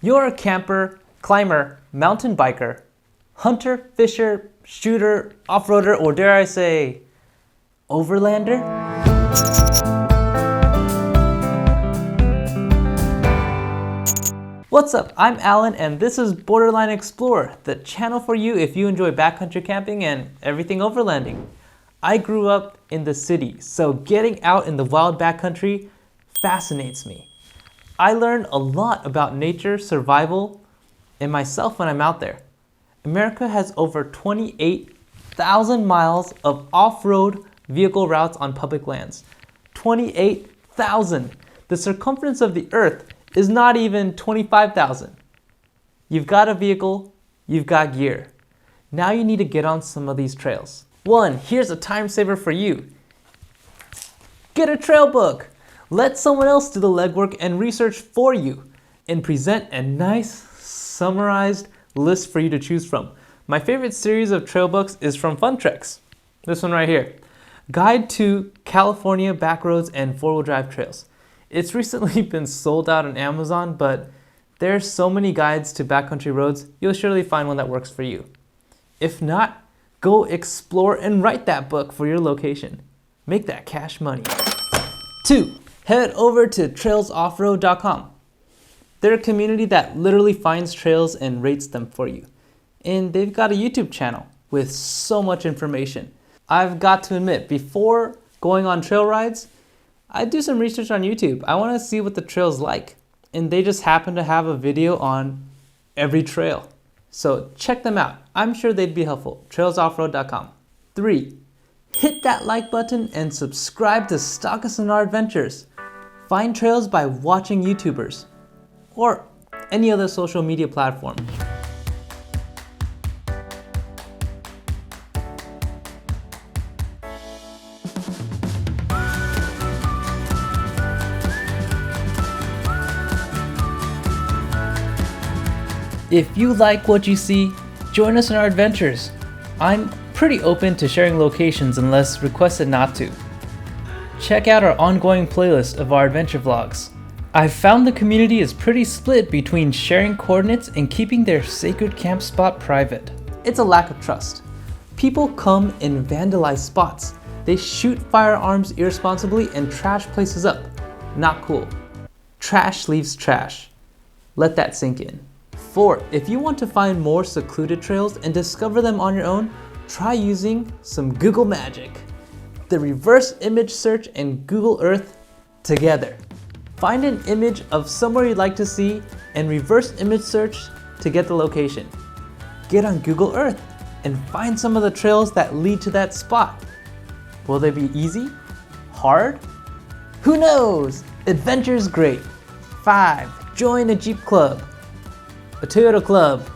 You're a camper, climber, mountain biker, hunter, fisher, shooter, off-roader, or dare I say, overlander? What's up? I'm Alan and this is Borderline Explorer, the channel for you if you enjoy backcountry camping and everything overlanding. I grew up in the city, so getting out in the wild backcountry fascinates me. I learn a lot about nature, survival, and myself when I'm out there. America has over 28,000 miles of off-road vehicle routes on public lands. 28,000! The circumference of the Earth is not even 25,000. You've got a vehicle, you've got gear. Now you need to get on some of these trails. 1, here's a time saver for you. Get a trail book. Let someone else do the legwork and research for you and present a nice summarized list for you to choose from. My favorite series of trail books is from Fun Treks. This one right here. Guide to California Backroads and Four-Wheel Drive Trails. It's recently been sold out on Amazon, but there's so many guides to backcountry roads, you'll surely find one that works for you. If not, go explore and write that book for your location. Make that cash money. 2, head over to trailsoffroad.com. They're a community that literally finds trails and rates them for you. And they've got a YouTube channel with so much information. I've got to admit, before going on trail rides, I do some research on YouTube. I want to see what the trail's like. And they just happen to have a video on every trail. So check them out. I'm sure they'd be helpful. trailsoffroad.com. 3, hit that like button and subscribe to Stalk Us in Our Adventures. Find trails by watching YouTubers or any other social media platform. If you like what you see, join us in our adventures. I'm pretty open to sharing locations unless requested not to. Check out our ongoing playlist of our adventure vlogs. I've found the community is pretty split between sharing coordinates and keeping their sacred camp spot private. It's a lack of trust. People come and vandalize spots. They shoot firearms irresponsibly and trash places up. Not cool. Trash leaves trash. Let that sink in. 4, if you want to find more secluded trails and discover them on your own, try using some Google magic. The reverse image search and Google Earth together. Find an image of somewhere you'd like to see and reverse image search to get the location. Get on Google Earth and find some of the trails that lead to that spot. Will they be easy? Hard? Who knows? Adventure's great. 5, join a Jeep club, a Toyota club,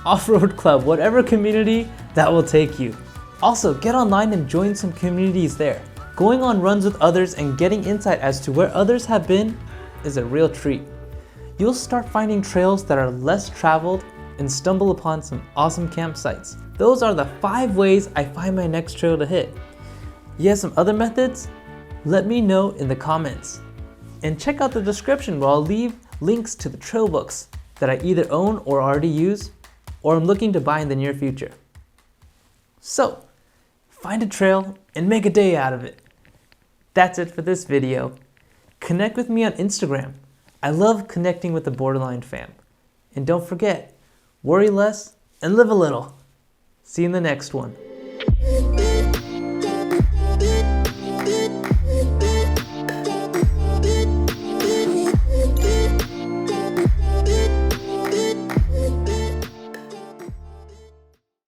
off-road club, whatever community that will take you. Also, get online and join some communities there. Going on runs with others and getting insight as to where others have been is a real treat. You'll start finding trails that are less traveled and stumble upon some awesome campsites. Those are the 5 ways I find my next trail to hit. You have some other methods? Let me know in the comments. And check out the description where I'll leave links to the trail books that I either own or already use, or I'm looking to buy in the near future. So, find a trail and make a day out of it. That's it for this video. Connect with me on Instagram. I love connecting with the Borderline fam. And don't forget, worry less and live a little. See you in the next one.